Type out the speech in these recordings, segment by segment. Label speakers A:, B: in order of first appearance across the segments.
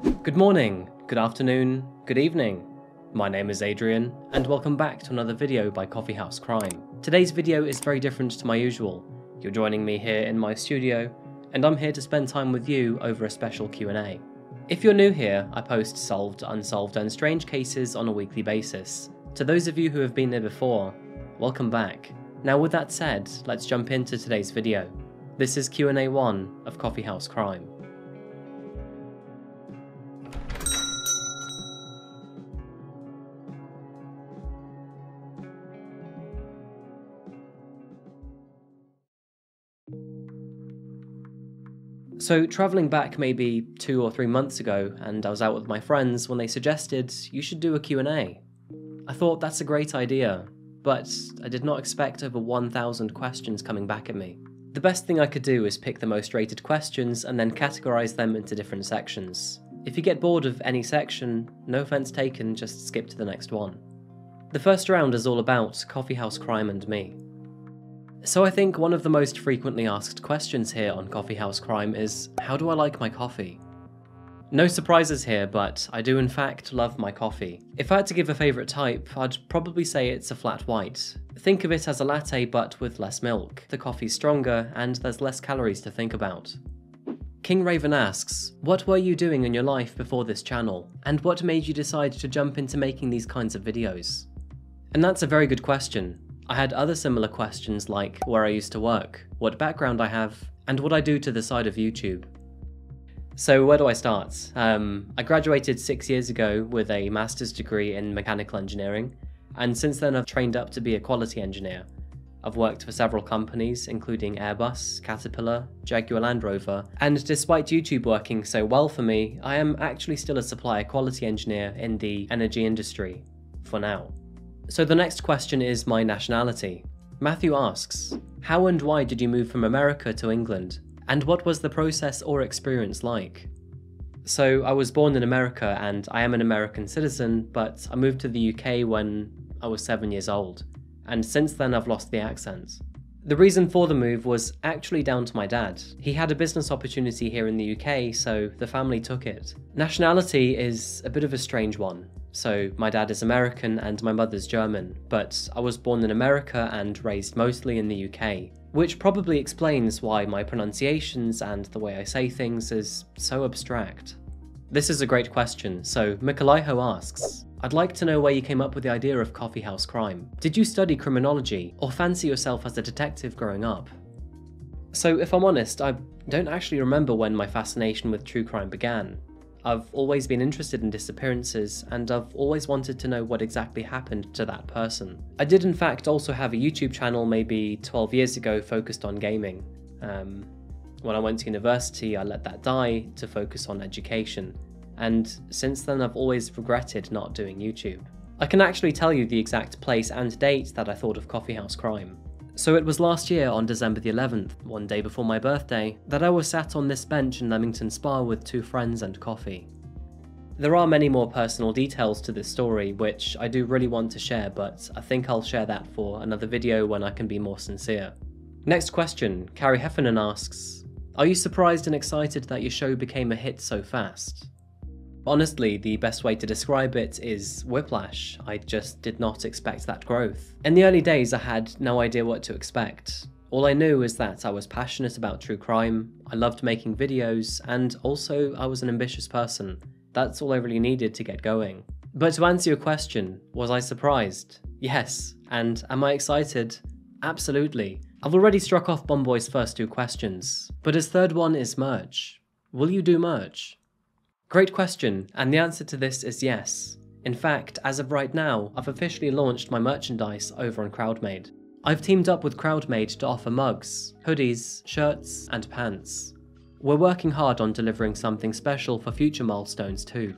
A: Good morning, good afternoon, good evening. My name is Adrian, and welcome back to another video by Coffeehouse Crime. Today's video is very different to my usual. You're joining me here in my studio, and I'm here to spend time with you over a special Q&A. If you're new here, I post solved, unsolved, and strange cases on a weekly basis. To those of you who have been here before, welcome back. Now with that said, let's jump into today's video. This is Q&A 1 of Coffeehouse Crime. So travelling back maybe 2 or 3 months ago, and I was out with my friends when they suggested you should do a Q&A. I thought that's a great idea, but I did not expect over 1,000 questions coming back at me. The best thing I could do is pick the most rated questions and then categorise them into different sections. If you get bored of any section, no offence taken, just skip to the next one. The first round is all about Coffeehouse Crime and me. So I think one of the most frequently asked questions here on Coffeehouse Crime is, how do I like my coffee? No surprises here, but I do in fact love my coffee. If I had to give a favourite type, I'd probably say it's a flat white. Think of it as a latte but with less milk. The coffee's stronger and there's less calories to think about. King Raven asks, what were you doing in your life before this channel? And what made you decide to jump into making these kinds of videos? And that's a very good question. I had other similar questions like where I used to work, what background I have, and what I do to the side of YouTube. So where do I start? I graduated 6 years ago with a master's degree in mechanical engineering, and since then I've trained up to be a quality engineer. I've worked for several companies, including Airbus, Caterpillar, Jaguar Land Rover, and despite YouTube working so well for me, I am actually still a supplier quality engineer in the energy industry, for now. So the next question is my nationality. Matthew asks, how and why did you move from America to England? And what was the process or experience like? So I was born in America and I am an American citizen, but I moved to the UK when I was 7 years old. And since then I've lost the accent. The reason for the move was actually down to my dad. He had a business opportunity here in the UK, so the family took it. Nationality is a bit of a strange one. So my dad is American and my mother's German, but I was born in America and raised mostly in the UK, which probably explains why my pronunciations and the way I say things is so abstract. This is a great question, so Mikolaiho asks, I'd like to know where you came up with the idea of Coffeehouse Crime. Did you study criminology or fancy yourself as a detective growing up? So if I'm honest, I don't actually remember when my fascination with true crime began. I've always been interested in disappearances, and I've always wanted to know what exactly happened to that person. I did in fact also have a YouTube channel maybe 12 years ago focused on gaming. When I went to university, I let that die to focus on education, and since then I've always regretted not doing YouTube. I can actually tell you the exact place and date that I thought of Coffeehouse Crime. So it was last year on December the 11th, one day before my birthday, that I was sat on this bench in Leamington Spa with 2 friends and coffee. There are many more personal details to this story which I do really want to share, but I think I'll share that for another video when I can be more sincere. Next question, Carrie Heffernan asks, are you surprised and excited that your show became a hit so fast? Honestly, the best way to describe it is whiplash. I just did not expect that growth. In the early days, I had no idea what to expect. All I knew is that I was passionate about true crime, I loved making videos, and also I was an ambitious person. That's all I really needed to get going. But to answer your question, was I surprised? Yes. And am I excited? Absolutely. I've already struck off Bomboy's first 2 questions, but his third one is merch. Will you do merch? Great question, and the answer to this is yes. In fact, as of right now, I've officially launched my merchandise over on Crowdmade. I've teamed up with Crowdmade to offer mugs, hoodies, shirts, and pants. We're working hard on delivering something special for future milestones too,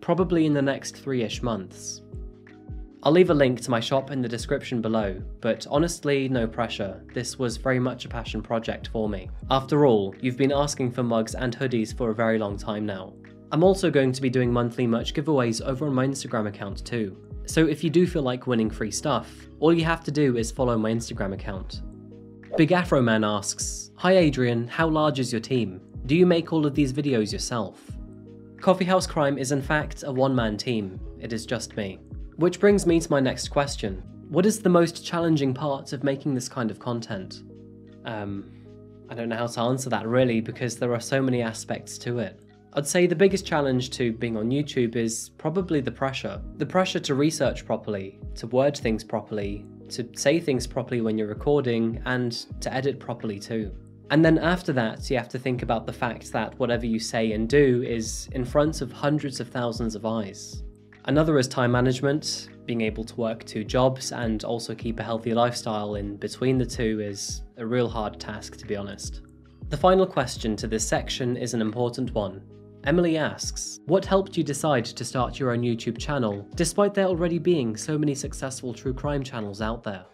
A: probably in the next 3-ish months. I'll leave a link to my shop in the description below, but honestly, no pressure, this was very much a passion project for me. After all, you've been asking for mugs and hoodies for a very long time now. I'm also going to be doing monthly merch giveaways over on my Instagram account too. So if you do feel like winning free stuff, all you have to do is follow my Instagram account. Big Afro Man asks, hi Adrian, how large is your team? Do you make all of these videos yourself? Coffeehouse Crime is in fact a one-man team. It is just me. Which brings me to my next question. What is the most challenging part of making this kind of content? I don't know how to answer that really, because there are so many aspects to it. I'd say the biggest challenge to being on YouTube is probably the pressure. The pressure to research properly, to word things properly, to say things properly when you're recording, and to edit properly too. And then after that, you have to think about the fact that whatever you say and do is in front of hundreds of thousands of eyes. Another is time management. Being able to work 2 jobs and also keep a healthy lifestyle in between the two is a real hard task, to be honest. The final question to this section is an important one. Emily asks, what helped you decide to start your own YouTube channel, despite there already being so many successful true crime channels out there?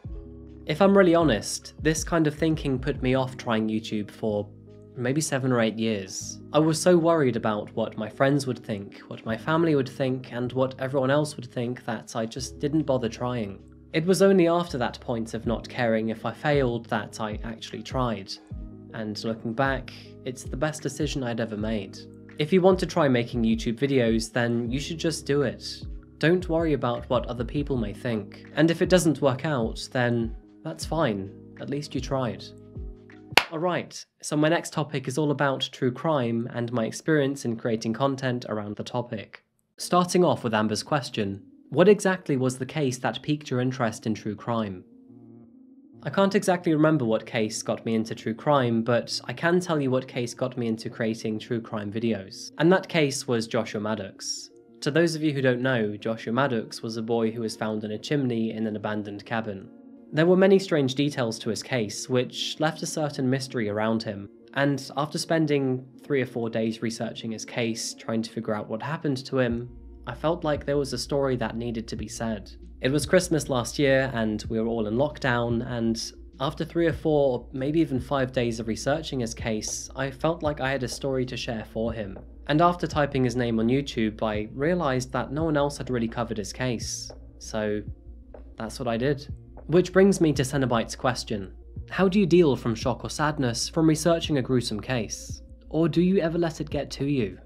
A: If I'm really honest, this kind of thinking put me off trying YouTube for maybe 7 or 8 years. I was so worried about what my friends would think, what my family would think, and what everyone else would think that I just didn't bother trying. It was only after that point of not caring if I failed that I actually tried. And looking back, it's the best decision I'd ever made. If you want to try making YouTube videos, then you should just do it. Don't worry about what other people may think. And if it doesn't work out, then that's fine. At least you tried. Alright, so my next topic is all about true crime and my experience in creating content around the topic. Starting off with Amber's question, what exactly was the case that piqued your interest in true crime? I can't exactly remember what case got me into true crime, but I can tell you what case got me into creating true crime videos. And that case was Joshua Maddox. To those of you who don't know, Joshua Maddox was a boy who was found in a chimney in an abandoned cabin. There were many strange details to his case, which left a certain mystery around him, and after spending 3 or 4 days researching his case, trying to figure out what happened to him, I felt like there was a story that needed to be said. It was Christmas last year, and we were all in lockdown, and after 3 or 4, maybe even 5 days of researching his case, I felt like I had a story to share for him. And after typing his name on YouTube, I realised that no one else had really covered his case. So that's what I did. Which brings me to Cenobite's question. How do you deal from shock or sadness from researching a gruesome case? Or do you ever let it get to you?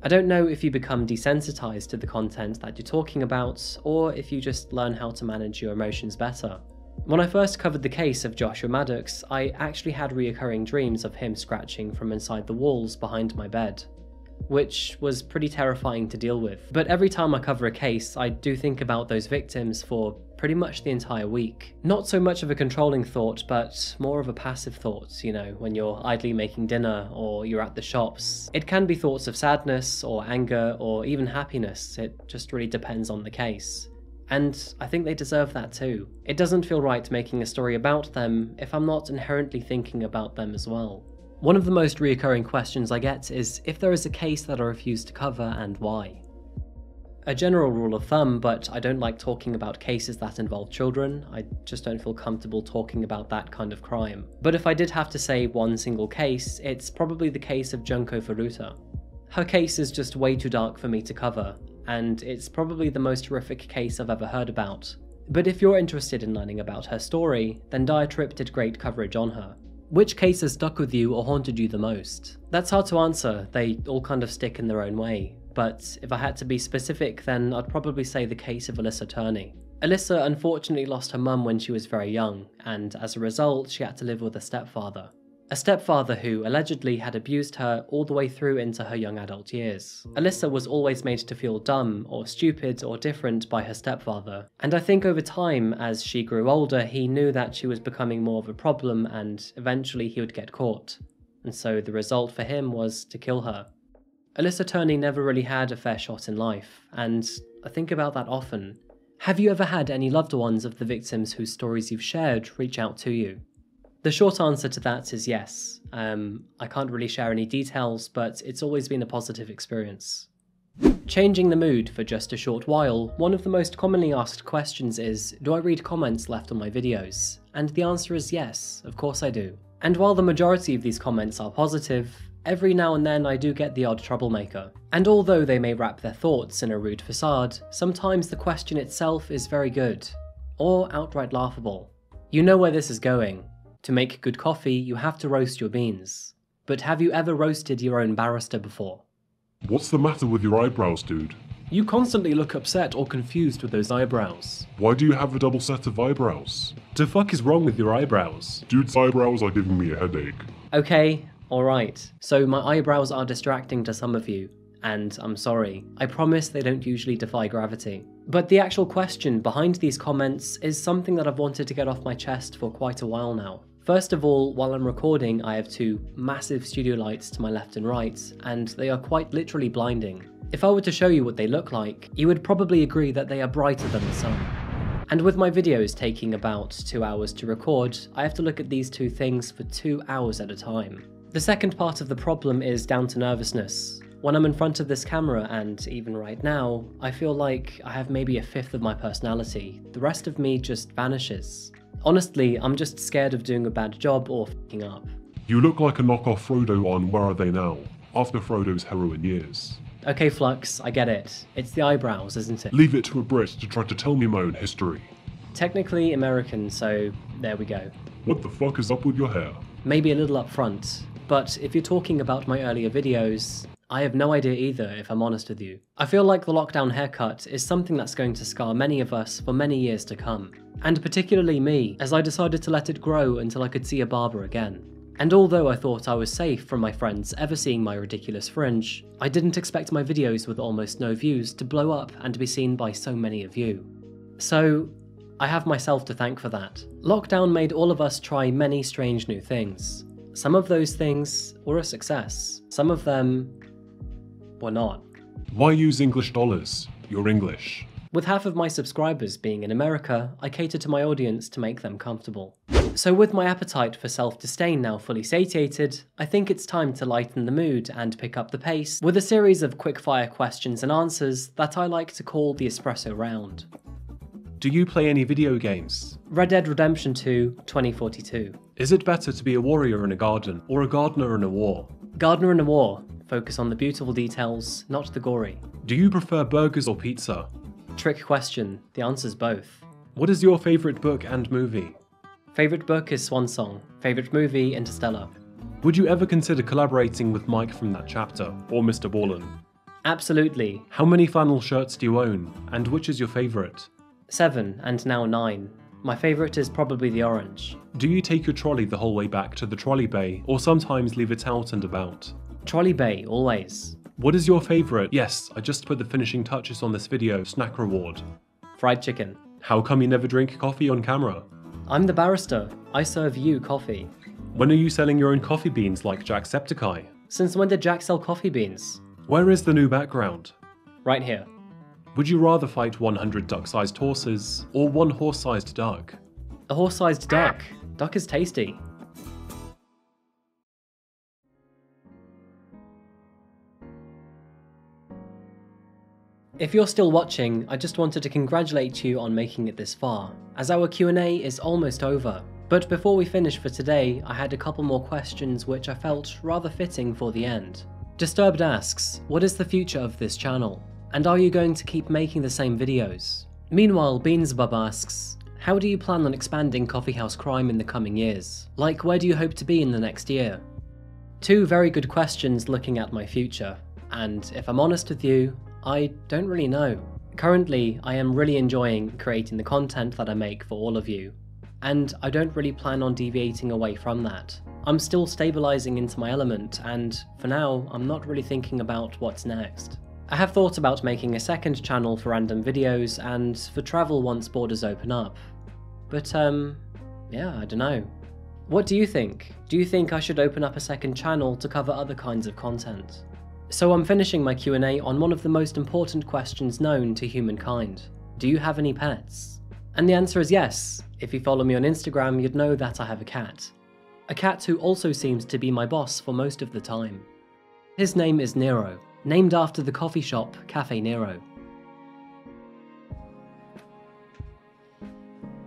A: I don't know if you become desensitized to the content that you're talking about, or if you just learn how to manage your emotions better. When I first covered the case of Joshua Maddox, I actually had reoccurring dreams of him scratching from inside the walls behind my bed, which was pretty terrifying to deal with. But every time I cover a case, I do think about those victims for pretty much the entire week. Not so much of a controlling thought, but more of a passive thought, you know, when you're idly making dinner or you're at the shops. It can be thoughts of sadness or anger or even happiness, it just really depends on the case. And I think they deserve that too. It doesn't feel right making a story about them if I'm not inherently thinking about them as well. One of the most reoccurring questions I get is if there is a case that I refuse to cover and why. A general rule of thumb, but I don't like talking about cases that involve children. I just don't feel comfortable talking about that kind of crime. But if I did have to say one single case, it's probably the case of Junko Furuta. Her case is just way too dark for me to cover, and it's probably the most horrific case I've ever heard about. But if you're interested in learning about her story, then Dire Trip did great coverage on her. Which case has stuck with you or haunted you the most? That's hard to answer, they all kind of stick in their own way. But if I had to be specific, then I'd probably say the case of Alyssa Turney. Alyssa unfortunately lost her mum when she was very young, and as a result, she had to live with a stepfather. A stepfather who allegedly had abused her all the way through into her young adult years. Alyssa was always made to feel dumb or stupid or different by her stepfather, and I think over time, as she grew older, he knew that she was becoming more of a problem and eventually he would get caught. And so the result for him was to kill her. Alyssa Turney never really had a fair shot in life, and I think about that often. Have you ever had any loved ones of the victims whose stories you've shared reach out to you? The short answer to that is yes. I can't really share any details, but it's always been a positive experience. Changing the mood for just a short while, one of the most commonly asked questions is, do I read comments left on my videos? And the answer is yes, of course I do. And while the majority of these comments are positive, every now and then I do get the odd troublemaker. And although they may wrap their thoughts in a rude facade, sometimes the question itself is very good, or outright laughable. You know where this is going. To make good coffee, you have to roast your beans. But have you ever roasted your own barista before?
B: What's the matter with your eyebrows, dude?
C: You constantly look upset or confused with those eyebrows.
B: Why do you have a double set of eyebrows?
C: The fuck is wrong with your eyebrows?
B: Dude's eyebrows are giving me a headache.
A: Okay, alright. So my eyebrows are distracting to some of you, and I'm sorry. I promise they don't usually defy gravity. But the actual question behind these comments is something that I've wanted to get off my chest for quite a while now. First of all, while I'm recording, I have two massive studio lights to my left and right, and they are quite literally blinding. If I were to show you what they look like, you would probably agree that they are brighter than the sun. And with my videos taking about 2 hours to record, I have to look at these two things for 2 hours at a time. The second part of the problem is down to nervousness. When I'm in front of this camera, and even right now, I feel like I have maybe a fifth of my personality. The rest of me just vanishes. Honestly, I'm just scared of doing a bad job or f***ing up.
B: You look like a knockoff Frodo on Where Are They Now? After Frodo's heroin years.
A: Okay, Flux, I get it. It's the eyebrows, isn't it?
B: Leave it to a Brit to try to tell me my own history.
A: Technically American, so there we go.
B: What the fuck is up with your hair?
A: Maybe a little upfront, but if you're talking about my earlier videos, I have no idea either, if I'm honest with you. I feel like the lockdown haircut is something that's going to scar many of us for many years to come. And particularly me, as I decided to let it grow until I could see a barber again. And although I thought I was safe from my friends ever seeing my ridiculous fringe, I didn't expect my videos with almost no views to blow up and be seen by so many of you. So, I have myself to thank for that. Lockdown made all of us try many strange new things. Some of those things were a success. Some of them were not.
B: Why use English dollars? You're English.
A: With half of my subscribers being in America, I cater to my audience to make them comfortable. So with my appetite for self-disdain now fully satiated, I think it's time to lighten the mood and pick up the pace with a series of quick-fire questions and answers that I like to call the Espresso round.
C: Do you play any video games?
A: Red Dead Redemption 2, 2042.
C: Is it better to be a warrior in a garden or a gardener in a war?
A: Gardener in a war. Focus on the beautiful details, not the gory.
C: Do you prefer burgers or pizza?
A: Trick question. The answer's both.
C: What is your favourite book and movie?
A: Favourite book is Swan Song. Favourite movie, Interstellar.
C: Would you ever consider collaborating with Mike from that chapter, or Mr. Borland?
A: Absolutely.
C: How many flannel shirts do you own, and which is your favourite?
A: 7, and now 9. My favourite is probably the orange.
C: Do you take your trolley the whole way back to the trolley bay, or sometimes leave it out and about?
A: Trolley bay, always.
C: What is your favourite, yes, I just put the finishing touches on this video, snack reward?
A: Fried chicken.
C: How come you never drink coffee on camera?
A: I'm the barista. I serve you coffee.
C: When are you selling your own coffee beans like Jacksepticeye?
A: Since when did Jack sell coffee beans?
C: Where is the new background?
A: Right here.
C: Would you rather fight 100 duck-sized horses, or one horse-sized duck?
A: A horse-sized duck. Duck is tasty. If you're still watching, I just wanted to congratulate you on making it this far, as our Q&A is almost over. But before we finish for today, I had a couple more questions which I felt rather fitting for the end. Disturbed asks, what is the future of this channel? And are you going to keep making the same videos? Meanwhile, Beansbub asks, how do you plan on expanding Coffeehouse Crime in the coming years? Like, where do you hope to be in the next year? Two very good questions looking at my future, and if I'm honest with you, I don't really know. Currently, I am really enjoying creating the content that I make for all of you, and I don't really plan on deviating away from that. I'm still stabilizing into my element, and for now, I'm not really thinking about what's next. I have thought about making a second channel for random videos and for travel once borders open up. But yeah, I don't know. What do you think? Do you think I should open up a second channel to cover other kinds of content? So I'm finishing my Q&A on one of the most important questions known to humankind. Do you have any pets? And the answer is yes. If you follow me on Instagram, you'd know that I have a cat. A cat who also seems to be my boss for most of the time. His name is Nero, named after the coffee shop Cafe Nero.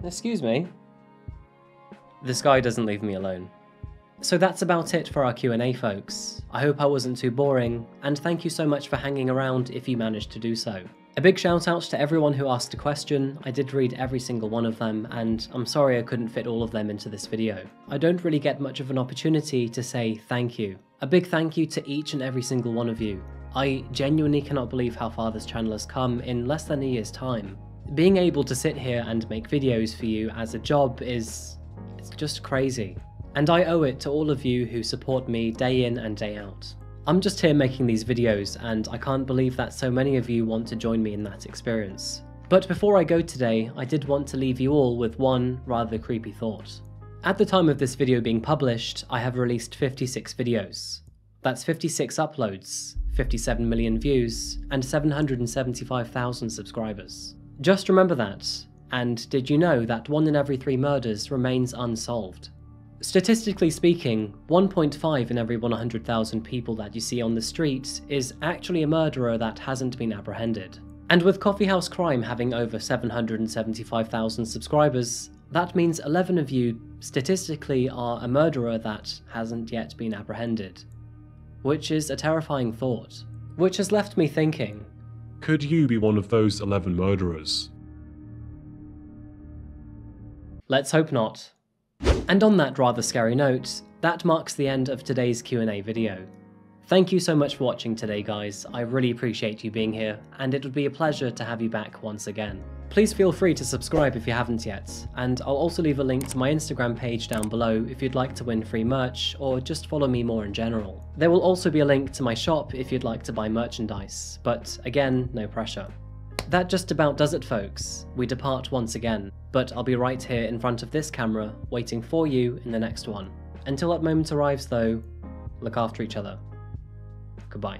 A: Excuse me? This guy doesn't leave me alone. So that's about it for our Q&A, folks. I hope I wasn't too boring, and thank you so much for hanging around if you managed to do so. A big shout out to everyone who asked a question. I did read every single one of them, and I'm sorry I couldn't fit all of them into this video. I don't really get much of an opportunity to say thank you. A big thank you to each and every single one of you. I genuinely cannot believe how far this channel has come in less than a year's time. Being able to sit here and make videos for you as a job it's just crazy. And I owe it to all of you who support me day in and day out. I'm just here making these videos, and I can't believe that so many of you want to join me in that experience. But before I go today, I did want to leave you all with one rather creepy thought. At the time of this video being published, I have released 56 videos. That's 56 uploads, 57 million views, and 775,000 subscribers. Just remember that, and did you know that 1 in every 3 murders remains unsolved? Statistically speaking, 1.5 in every 100,000 people that you see on the street is actually a murderer that hasn't been apprehended. And with Coffeehouse Crime having over 775,000 subscribers, that means 11 of you statistically are a murderer that hasn't yet been apprehended. Which is a terrifying thought. Which has left me thinking,
B: Could you be one of those 11 murderers?
A: let's hope not. And on that rather scary note, that marks the end of today's Q&A video. Thank you so much for watching today, guys. I really appreciate you being here, and it would be a pleasure to have you back once again. Please feel free to subscribe if you haven't yet, and I'll also leave a link to my Instagram page down below if you'd like to win free merch, or just follow me more in general. There will also be a link to my shop if you'd like to buy merchandise, but again, no pressure. That just about does it, folks. We depart once again, but I'll be right here in front of this camera, waiting for you in the next one. Until that moment arrives though, look after each other. Goodbye.